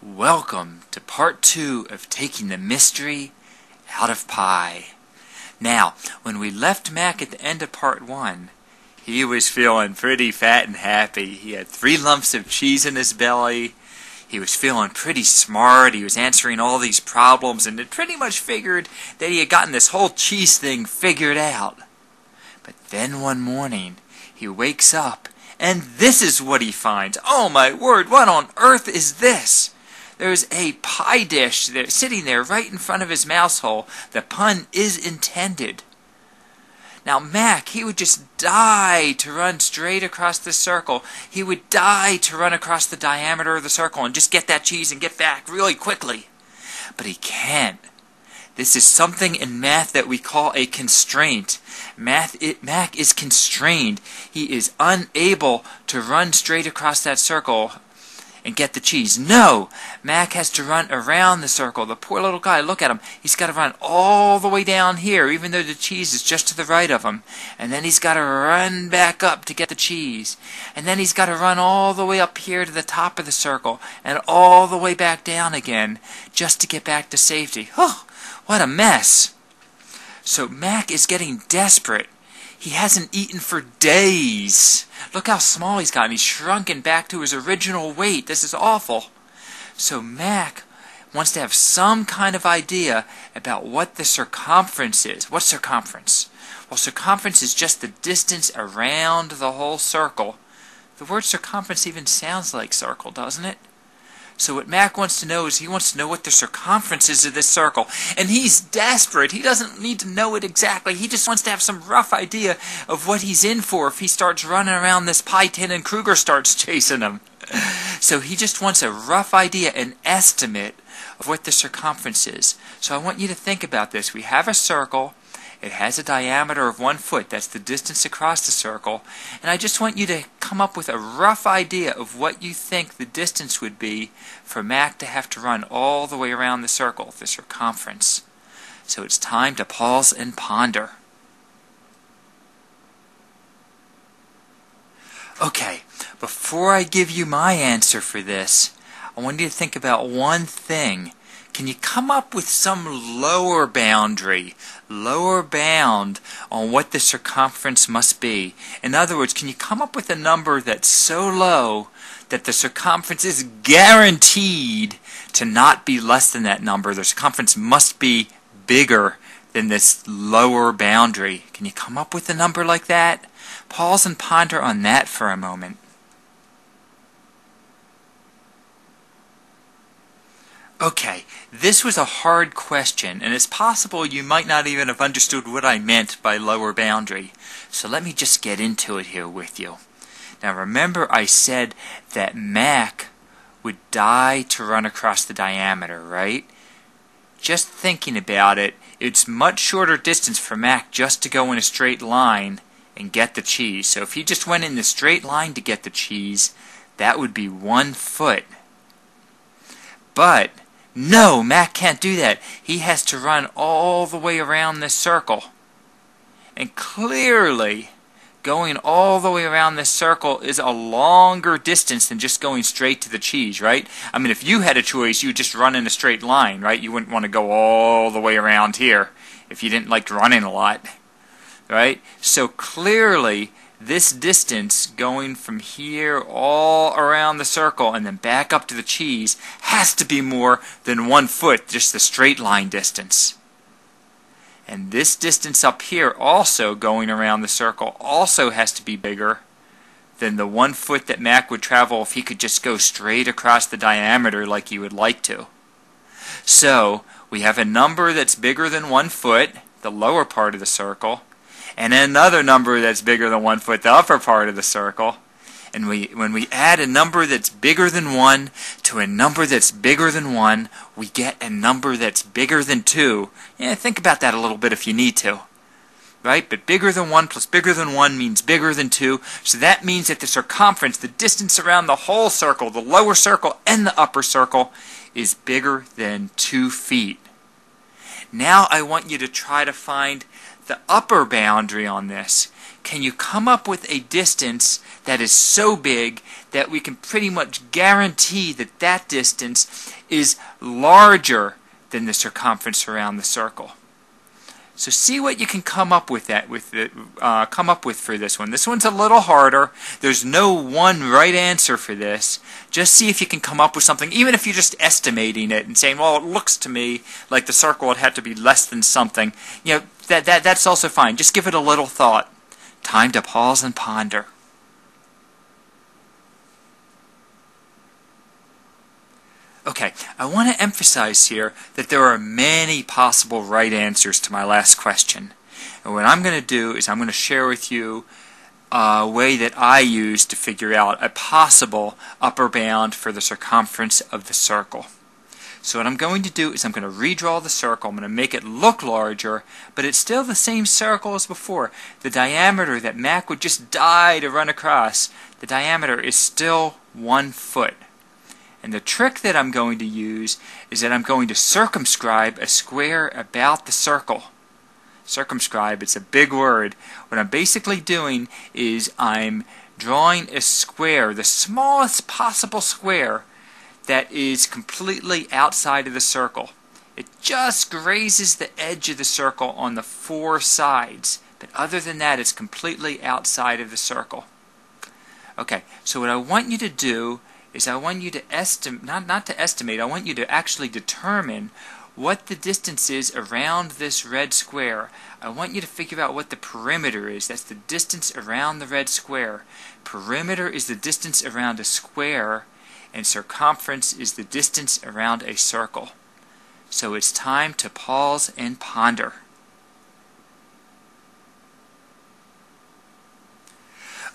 Welcome to part 2 of taking the mystery out of pi. Now, when we left Mac at the end of part 1, he was feeling pretty fat and happy. He had 3 lumps of cheese in his belly. He was feeling pretty smart. He was answering all these problems and had pretty much figured that he had gotten this whole cheese thing figured out. But then one morning, he wakes up and this is what he finds. Oh my word, what on earth is this? There's a pie dish there, sitting there right in front of his mouse hole. The pun is intended. Now Mac, he would just die to run straight across the circle. He would die to run across the diameter of the circle and just get that cheese and get back really quickly. But he can't. This is something in math that we call a constraint. Mac is constrained. He is unable to run straight across that circle and get the cheese. No! Mac has to run around the circle. The poor little guy, look at him. He's got to run all the way down here, even though the cheese is just to the right of him. And then he's got to run back up to get the cheese. And then he's got to run all the way up here to the top of the circle, and all the way back down again, just to get back to safety. Oh, what a mess! So Mac is getting desperate. He hasn't eaten for days. Look how small he's gotten. He's shrunken back to his original weight. This is awful. So Mac wants to have some kind of idea about what the circumference is. What's circumference? Well, circumference is just the distance around the whole circle. The word circumference even sounds like circle, doesn't it? So what Mac wants to know is he wants to know what the circumference is of this circle. And he's desperate. He doesn't need to know it exactly. He just wants to have some rough idea of what he's in for if he starts running around this pie tin and Kruger starts chasing him. So he just wants a rough idea, an estimate of what the circumference is. So I want you to think about this. We have a circle. It has a diameter of 1 foot. That's the distance across the circle. And I just want you to come up with a rough idea of what you think the distance would be for Mac to have to run all the way around the circle, the circumference. So it's time to pause and ponder. Okay, before I give you my answer for this, I want you to think about one thing. Can you come up with some lower bound on what the circumference must be? In other words, can you come up with a number that's so low that the circumference is guaranteed to not be less than that number? The circumference must be bigger than this lower boundary. Can you come up with a number like that? Pause and ponder on that for a moment. Okay, this was a hard question, and it's possible you might not even have understood what I meant by lower boundary. So let me just get into it here with you. Now remember I said that Mac would die to run across the diameter, right? Just thinking about it, it's much shorter distance for Mac just to go in a straight line and get the cheese. So if he just went in the straight line to get the cheese, that would be 1 foot. But no, Mac can't do that. He has to run all the way around this circle. And clearly, going all the way around this circle is a longer distance than just going straight to the cheese, right? I mean, if you had a choice, you'd just run in a straight line, right? You wouldn't want to go all the way around here if you didn't like running a lot, right? So clearly, this distance going from here all around the circle and then back up to the cheese has to be more than 1 foot, just the straight line distance. And this distance up here also going around the circle also has to be bigger than the 1 foot that Mac would travel if he could just go straight across the diameter like he would like to. So we have a number that's bigger than 1 foot, the lower part of the circle, and another number that's bigger than 1 foot, the upper part of the circle. And when we add a number that's bigger than 1 to a number that's bigger than 1, we get a number that's bigger than 2. Yeah, think about that a little bit if you need to. Right? But bigger than 1 plus bigger than 1 means bigger than 2. So that means that the circumference, the distance around the whole circle, the lower circle and the upper circle, is bigger than 2 feet. Now I want you to try to find the upper boundary on this? Can you come up with a distance that is so big that we can pretty much guarantee that that distance is larger than the circumference around the circle? So see what you can come up with for this one. This one's a little harder. There's no one right answer for this. Just see if you can come up with something, even if you're just estimating it and saying, well, it looks to me like the circle would have to be less than something. You know, that's also fine. Just give it a little thought. Time to pause and ponder. Okay, I want to emphasize here that there are many possible right answers to my last question. And what I'm going to do is I'm going to share with you a way that I use to figure out a possible upper bound for the circumference of the circle. So what I'm going to do is I'm going to redraw the circle. I'm going to make it look larger, but it's still the same circle as before. The diameter that Mac would just die to run across, the diameter is still 1 foot. And the trick that I'm going to use is that I'm going to circumscribe a square about the circle. Circumscribe, it's a big word. What I'm basically doing is I'm drawing a square, the smallest possible square, that is completely outside of the circle. It just grazes the edge of the circle on the 4 sides. But other than that, it's completely outside of the circle. Okay, so what I want you to do is I want you to estimate, not to estimate, I want you to actually determine what the distance is around this red square. I want you to figure out what the perimeter is. That's the distance around the red square. Perimeter is the distance around a square, and circumference is the distance around a circle. So it's time to pause and ponder.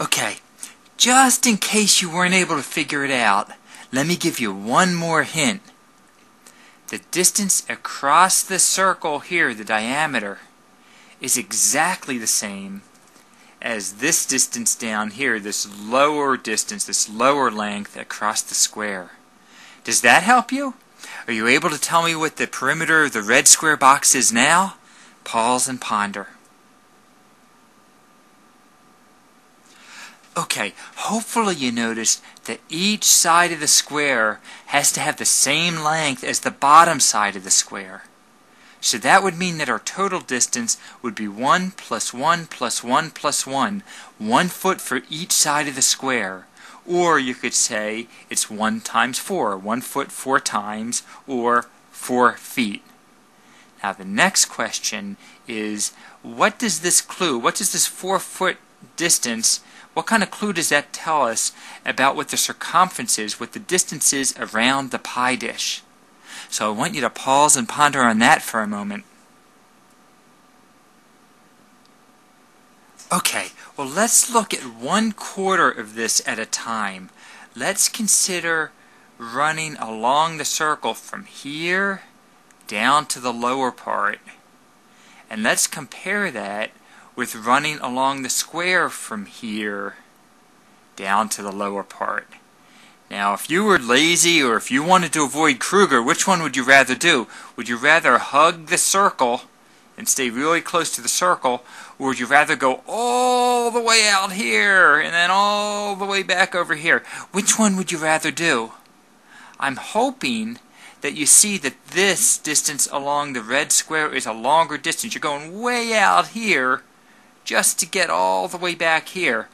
Okay. Just in case you weren't able to figure it out, let me give you one more hint. The distance across the circle here, the diameter, is exactly the same as this distance down here, this lower distance, this lower length across the square. Does that help you? Are you able to tell me what the perimeter of the red square box is now? Pause and ponder. Okay, hopefully you noticed that each side of the square has to have the same length as the bottom side of the square. So that would mean that our total distance would be 1 plus 1 plus 1 plus 1. 1 foot for each side of the square. Or you could say it's 1 times 4. 1 foot 4 times, or 4 feet. Now the next question is, what does this clue, what does this 4 foot distance, what kind of clue does that tell us about what the circumference is, what the distance is around the pie dish? So I want you to pause and ponder on that for a moment. Okay, well let's look at 1/4 of this at a time. Let's consider running along the circle from here down to the lower part. And let's compare that with running along the square from here down to the lower part. Now, if you were lazy or if you wanted to avoid Kruger, which one would you rather do? Would you rather hug the circle and stay really close to the circle, or would you rather go all the way out here and then all the way back over here? Which one would you rather do? I'm hoping that you see that this distance along the red square is a longer distance. You're going way out here just to get all the way back here.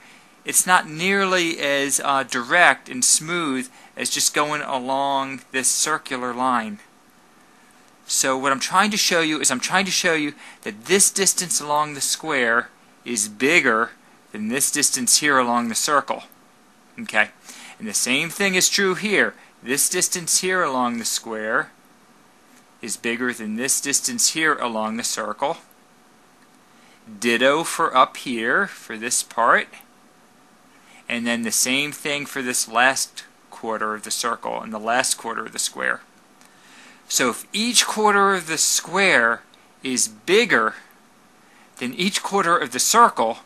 It's not nearly as direct and smooth as just going along this circular line. So what I'm trying to show you is that this distance along the square is bigger than this distance here along the circle. Okay? And the same thing is true here. This distance here along the square is bigger than this distance here along the circle. Ditto for up here, for this part. And then the same thing for this last quarter of the circle and the last quarter of the square. So if each quarter of the square is bigger than each quarter of the circle,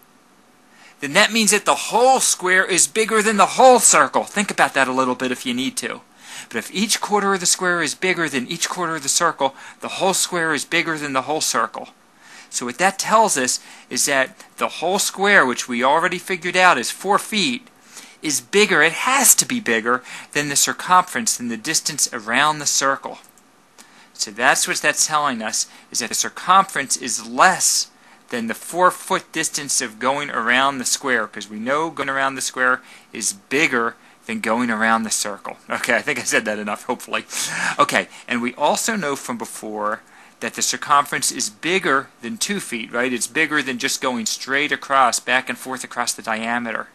then that means that the whole square is bigger than the whole circle. Think about that a little bit if you need to. But if each quarter of the square is bigger than each quarter of the circle, the whole square is bigger than the whole circle. So what that tells us is that the whole square, which we already figured out is 4 feet, is bigger, it has to be bigger, than the circumference, than the distance around the circle. So that's what that's telling us, is that the circumference is less than the 4-foot distance of going around the square, because we know going around the square is bigger than going around the circle. Okay, I think I said that enough, hopefully. Okay, and we also know from before that the circumference is bigger than 2 feet, right? It's bigger than just going straight across, back and forth across the diameter.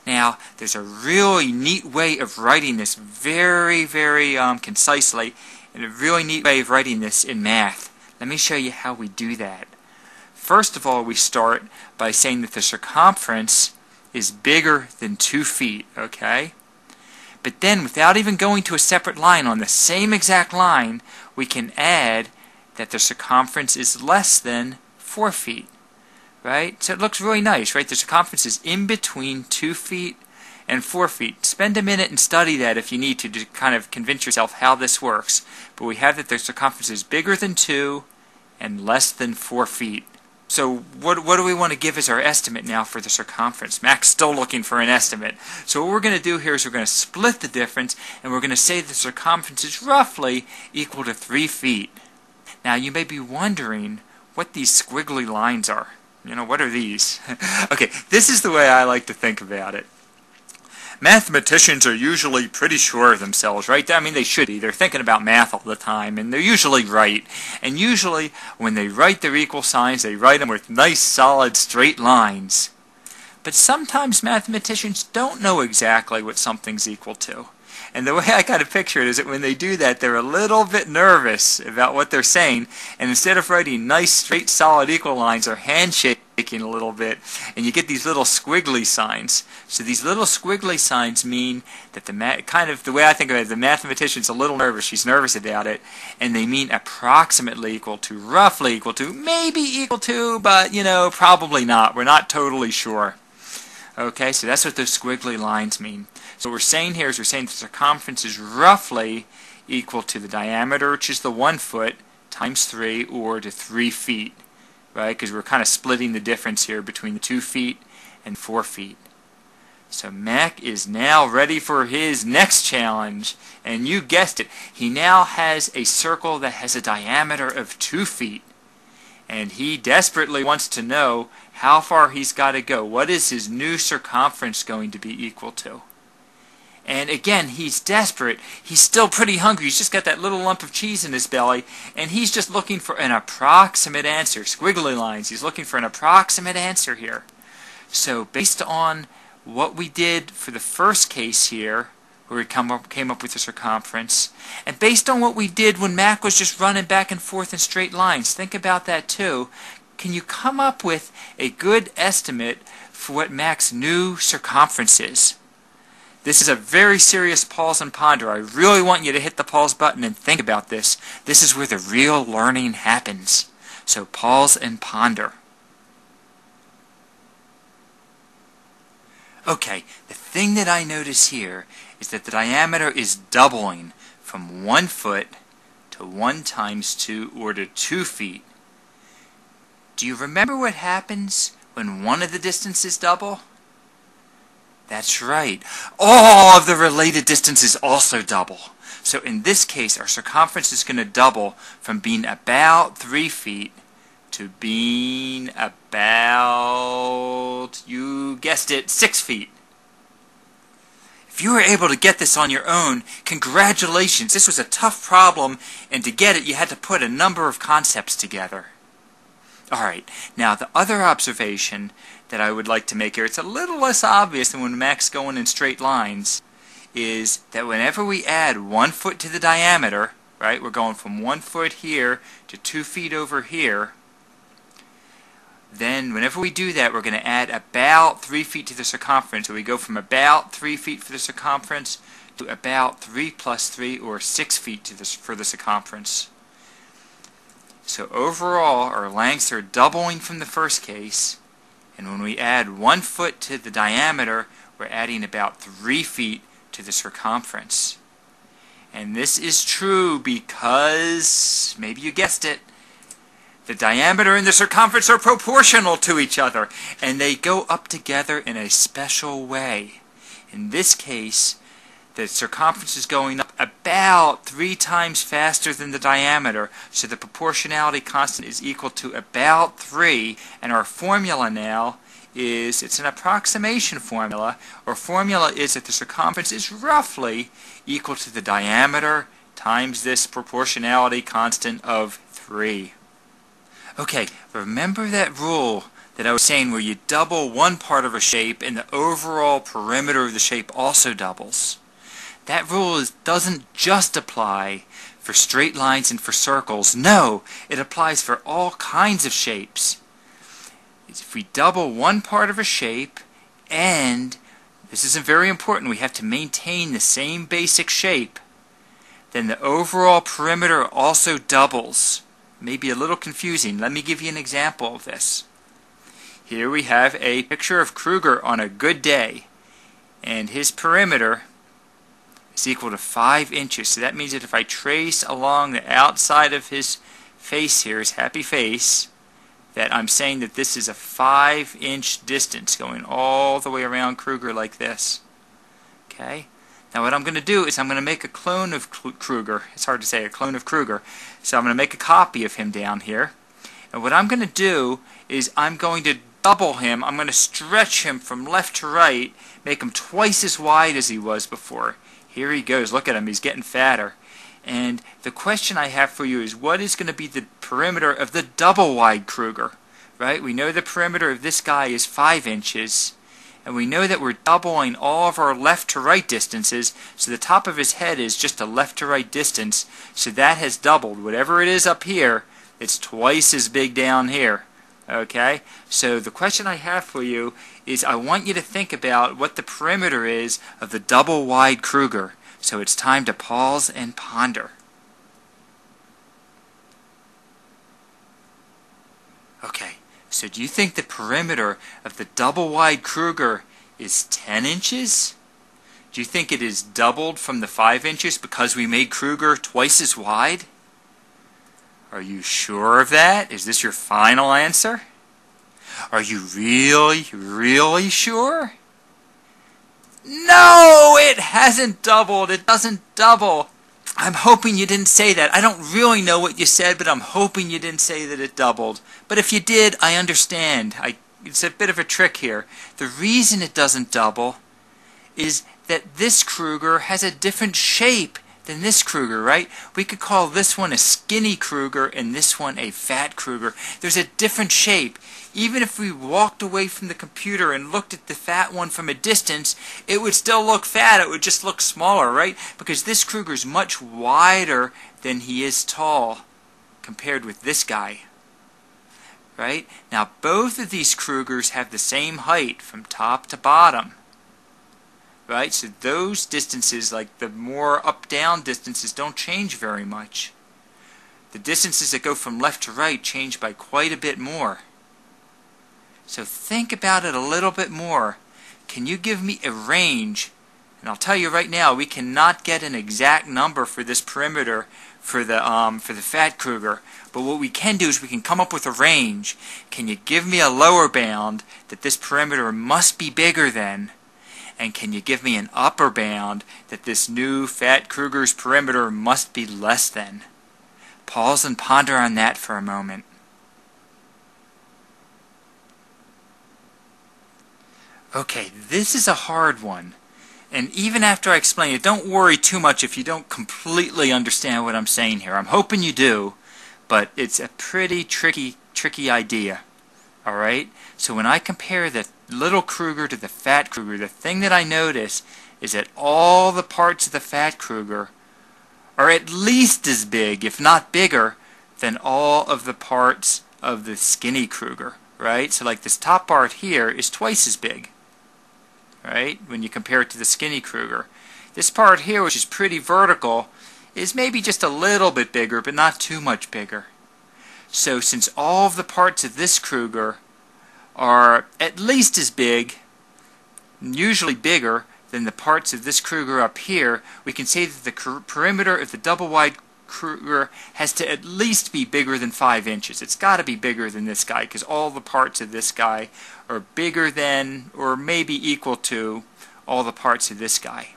Now, there's a really neat way of writing this very, very concisely, and a really neat way of writing this in math. Let me show you how we do that. First of all, we start by saying that the circumference is bigger than 2 feet, okay? But then, without even going to a separate line, on the same exact line, we can add that the circumference is less than 4 feet. Right? So it looks really nice, right? The circumference is in between 2 feet and 4 feet. Spend a minute and study that if you need to kind of convince yourself how this works. But we have that the circumference is bigger than 2 and less than 4 feet. So what do we want to give as our estimate now for the circumference? Mac's still looking for an estimate. So what we're going to do here is we're going to split the difference, and we're going to say the circumference is roughly equal to 3 feet. Now you may be wondering what these squiggly lines are. You know, what are these? Okay, this is the way I like to think about it. Mathematicians are usually pretty sure of themselves, right? I mean, they should be. They're thinking about math all the time, and they're usually right. And usually, when they write their equal signs, they write them with nice, solid, straight lines. But sometimes mathematicians don't know exactly what something's equal to. And the way I kind of picture it is that when they do that, they're a little bit nervous about what they're saying, and instead of writing nice, straight, solid equal lines, they're handshaking a little bit, and you get these little squiggly signs. So these little squiggly signs mean that kind of the way I think of it, the mathematician's a little nervous, she's nervous about it, and they mean approximately equal to, roughly equal to, maybe equal to, but, you know, probably not. We're not totally sure. Okay, so that's what those squiggly lines mean. So what we're saying here is we're saying the circumference is roughly equal to the diameter, which is the 1 foot, times 3, or to 3 feet, right? Because we're kind of splitting the difference here between the 2 feet and 4 feet. So Mac is now ready for his next challenge, and you guessed it. He now has a circle that has a diameter of 2 feet. And he desperately wants to know how far he's got to go. What is his new circumference going to be equal to? And again, he's desperate. He's still pretty hungry. He's just got that little lump of cheese in his belly, and he's just looking for an approximate answer. Squiggly lines. He's looking for an approximate answer here. So based on what we did for the first case here, where we came up with the circumference, and based on what we did when Mac was just running back and forth in straight lines, think about that too. Can you come up with a good estimate for what Mac's new circumference is? This is a very serious pause and ponder. I really want you to hit the pause button and think about this. This is where the real learning happens. So pause and ponder. Okay, the thing that I notice here is that the diameter is doubling from 1 foot to 1 times 2 or to 2 feet. Do you remember what happens when one of the distances double? That's right. All of the related distances also double. So in this case, our circumference is going to double from being about 3 feet to being about, you guessed it, 6 feet. If you were able to get this on your own, congratulations. This was a tough problem, and to get it, you had to put a number of concepts together. Alright, now the other observation that I would like to make here, it's a little less obvious than when Mac's going in straight lines, is that whenever we add 1 foot to the diameter, right, we're going from 1 foot here to 2 feet over here, then whenever we do that, we're going to add about 3 feet to the circumference. So we go from about 3 feet for the circumference to about 3 plus 3, or 6 feet for the circumference. So overall, our lengths are doubling from the first case, and when we add 1 foot to the diameter, we're adding about 3 feet to the circumference. And this is true because, maybe you guessed it, The diameter and the circumference are proportional to each other, and they go up together in a special way. In this case, the circumference is going up about 3 times faster than the diameter, so the proportionality constant is equal to about 3, and our formula now is, it's an approximation formula. Our formula is that the circumference is roughly equal to the diameter times this proportionality constant of 3. Okay, remember that rule that I was saying where you double one part of a shape and the overall perimeter of the shape also doubles? That rule doesn't just apply for straight lines and for circles. No, it applies for all kinds of shapes. If we double one part of a shape, and this isn't very important, we have to maintain the same basic shape, then the overall perimeter also doubles. Maybe a little confusing. Let me give you an example of this. Here we have a picture of Kruger on a good day, and his perimeter is equal to 5 inches. So that means that if I trace along the outside of his face here, his happy face, that I'm saying that this is a 5-inch distance going all the way around Kruger like this. Okay? Now what I'm going to do is I'm going to make a clone of Kruger. It's hard to say, a clone of Kruger. So I'm going to make a copy of him down here. And what I'm going to do is I'm going to double him. I'm going to stretch him from left to right, make him twice as wide as he was before. Here he goes. Look at him. He's getting fatter. And the question I have for you is, what is going to be the perimeter of the double-wide Kruger? Right? We know the perimeter of this guy is 5 inches. And we know that we're doubling all of our left to right distances, so the top of his head is just a left to right distance, so that has doubled. Whatever it is up here, it's twice as big down here. Okay? So the question I have for you is, I want you to think about what the perimeter is of the double-wide Kruger. So it's time to pause and ponder. Okay. So do you think the perimeter of the double-wide Kruger is 10 inches? Do you think it is doubled from the 5 inches because we made Kruger twice as wide? Are you sure of that? Is this your final answer? Are you really, really sure? No, it hasn't doubled. It doesn't double. I'm hoping you didn't say that. I don't really know what you said, but I'm hoping you didn't say that it doubled. But if you did, I understand. It's a bit of a trick here. The reason it doesn't double is that this Kruger has a different shape than this Kruger, right? We could call this one a skinny Kruger and this one a fat Kruger. There's a different shape. Even if we walked away from the computer and looked at the fat one from a distance, it would still look fat. It would just look smaller, right? Because this Kruger is much wider than he is tall compared with this guy. Right? Now, both of these Krugers have the same height from top to bottom. Right? So those distances, like the more up-down distances, don't change very much. The distances that go from left to right change by quite a bit more. So think about it a little bit more. Can you give me a range? And I'll tell you right now, we cannot get an exact number for this perimeter for the fat Kruger. But what we can do is we can come up with a range. Can you give me a lower bound that this perimeter must be bigger than? And can you give me an upper bound that this new fat Kruger's perimeter must be less than? Pause and ponder on that for a moment. Okay, this is a hard one. And even after I explain it, don't worry too much if you don't completely understand what I'm saying here. I'm hoping you do, but it's a pretty tricky idea. Alright? So when I compare the little Kruger to the fat Kruger, the thing that I notice is that all the parts of the fat Kruger are at least as big, if not bigger, than all of the parts of the skinny Kruger. Right? So like this top part here is twice as big. Right? When you compare it to the skinny Kruger. This part here, which is pretty vertical, is maybe just a little bit bigger, but not too much bigger. So since all of the parts of this Kruger are at least as big, usually bigger, than the parts of this Kruger up here, we can say that the perimeter of the double-wide Kruger has to at least be bigger than 5 inches. It's got to be bigger than this guy because all the parts of this guy are bigger than or maybe equal to all the parts of this guy.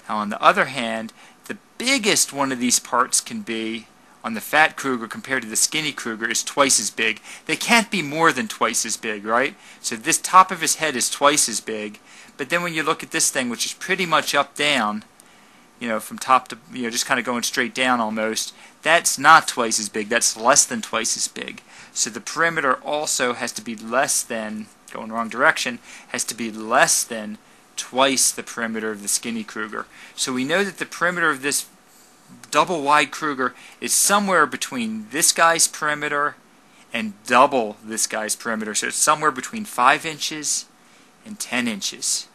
Now on the other hand, the biggest one of these parts can be on the fat Kruger compared to the skinny Kruger is twice as big. They can't be more than twice as big, right? So this top of his head is twice as big, but then when you look at this thing, which is pretty much up down, you know, from top to, you know, just kind of going straight down almost, that's not twice as big, that's less than twice as big. So the perimeter also has to be less than, going the wrong direction, has to be less than twice the perimeter of the skinny Kruger. So we know that the perimeter of this double wide Kruger is somewhere between this guy's perimeter and double this guy's perimeter. So it's somewhere between 5 inches and 10 inches.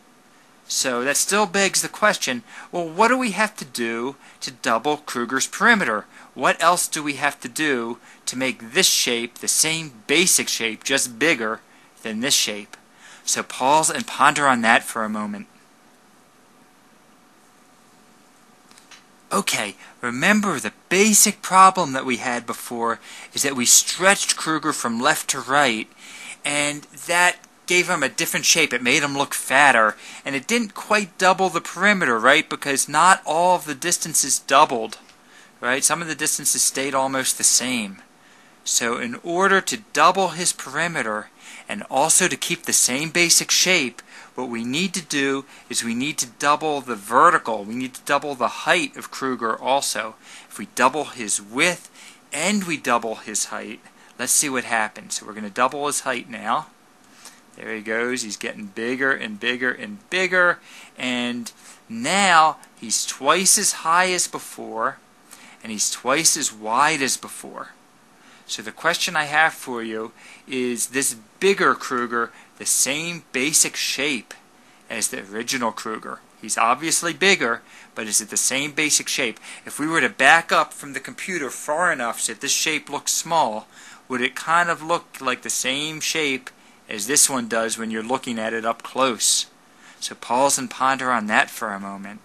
So that still begs the question, well, what do we have to do to double Kruger's perimeter? What else do we have to do to make this shape the same basic shape, just bigger than this shape? So pause and ponder on that for a moment. Okay, remember the basic problem that we had before is that we stretched Kruger from left to right, and that gave him a different shape. It made him look fatter, and it didn't quite double the perimeter, right? Because not all of the distances doubled, right? Some of the distances stayed almost the same. So in order to double his perimeter and also to keep the same basic shape, what we need to do is we need to double the vertical. We need to double the height of Kruger also. If we double his width and we double his height, let's see what happens. So we're going to double his height now. There he goes. He's getting bigger and bigger and bigger. And now he's twice as high as before, and he's twice as wide as before. So the question I have for you is this bigger Kruger the same basic shape as the original Kruger? He's obviously bigger, but is it the same basic shape? If we were to back up from the computer far enough so that this shape looks small, would it kind of look like the same shape as this one does when you're looking at it up close? So pause and ponder on that for a moment.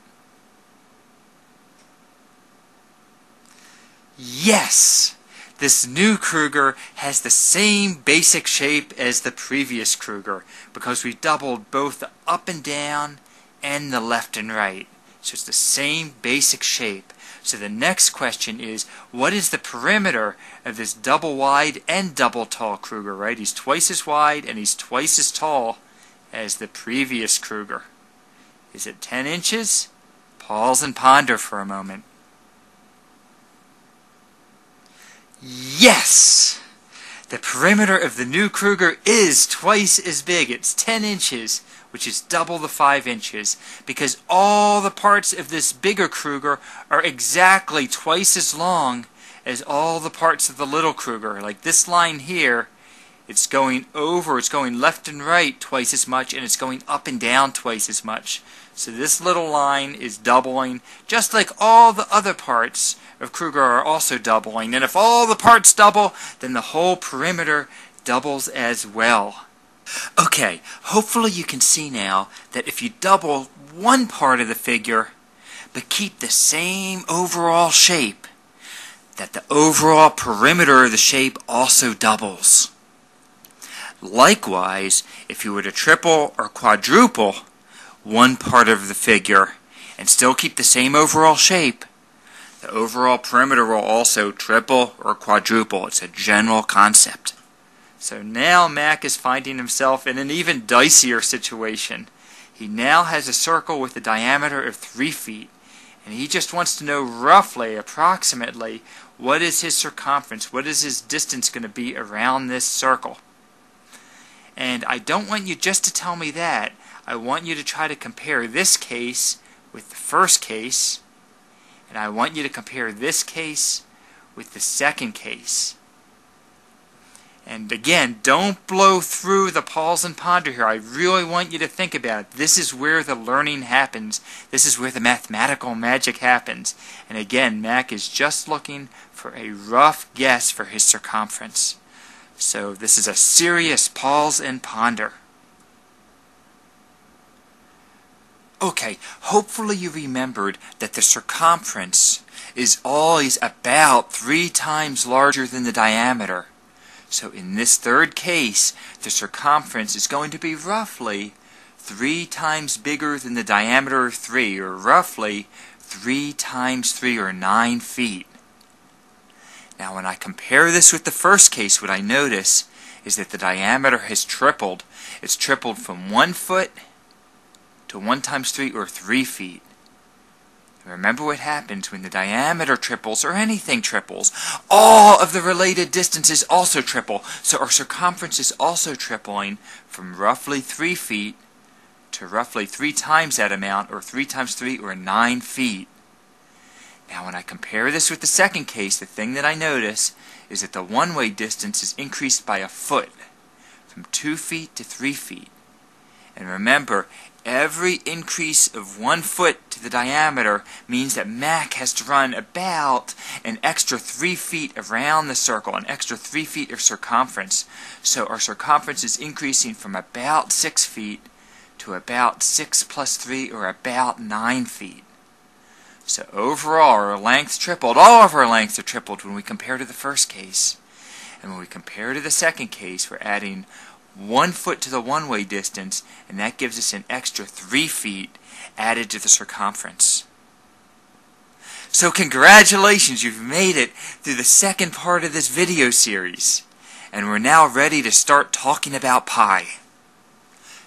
Yes! This new Kruger has the same basic shape as the previous Kruger because we doubled both the up and down and the left and right. So it's the same basic shape. So the next question is, what is the perimeter of this double wide and double tall Kruger, right? He's twice as wide and he's twice as tall as the previous Kruger. Is it 10 inches? Pause and ponder for a moment. Yes! The perimeter of the new Kruger is twice as big. It's 10 inches, which is double the 5 inches, because all the parts of this bigger Kruger are exactly twice as long as all the parts of the little Kruger. Like this line here, it's going over, it's going left and right twice as much, and it's going up and down twice as much. So this little line is doubling, just like all the other parts of Kruger are also doubling. And if all the parts double, then the whole perimeter doubles as well. Okay, hopefully you can see now that if you double one part of the figure, but keep the same overall shape, that the overall perimeter of the shape also doubles. Likewise, if you were to triple or quadruple one part of the figure and still keep the same overall shape, the overall perimeter will also triple or quadruple. It's a general concept. So now Mac is finding himself in an even dicier situation. He now has a circle with a diameter of 3 feet, and he just wants to know roughly, approximately, what is his circumference, what is his distance going to be around this circle. And I don't want you just to tell me that. I want you to try to compare this case with the first case, and I want you to compare this case with the second case. And again, don't blow through the pause and ponder here. I really want you to think about it. This is where the learning happens. This is where the mathematical magic happens. And again, Mac is just looking for a rough guess for his circumference. So this is a serious pause and ponder. Okay, hopefully you remembered that the circumference is always about 3 times larger than the diameter. So in this third case, the circumference is going to be roughly 3 times bigger than the diameter of 3, or roughly 3 times 3, or 9 feet. Now when I compare this with the first case, what I notice is that the diameter has tripled. It's tripled from 1 foot to 1 times 3, or 3 feet. Remember what happens when the diameter triples, or anything triples. All of the related distances also triple. So our circumference is also tripling from roughly 3 feet to roughly 3 times that amount, or 3 times 3, or 9 feet. Now when I compare this with the second case, the thing that I notice is that the one-way distance is increased by a foot, from 2 feet to 3 feet. And remember, every increase of 1 foot to the diameter means that Mac has to run about an extra 3 feet around the circle, an extra 3 feet of circumference. So our circumference is increasing from about 6 feet to about 6 plus 3, or about 9 feet. So overall, our length tripled. All of our lengths are tripled when we compare to the first case. And when we compare to the second case, we're adding 1 foot to the one-way distance, and that gives us an extra 3 feet added to the circumference. So congratulations, you've made it through the second part of this video series. And we're now ready to start talking about pi.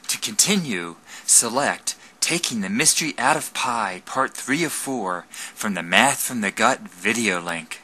To continue, select Taking the Mystery Out of Pi, Part 3 of 4, from the Math from the Gut video link.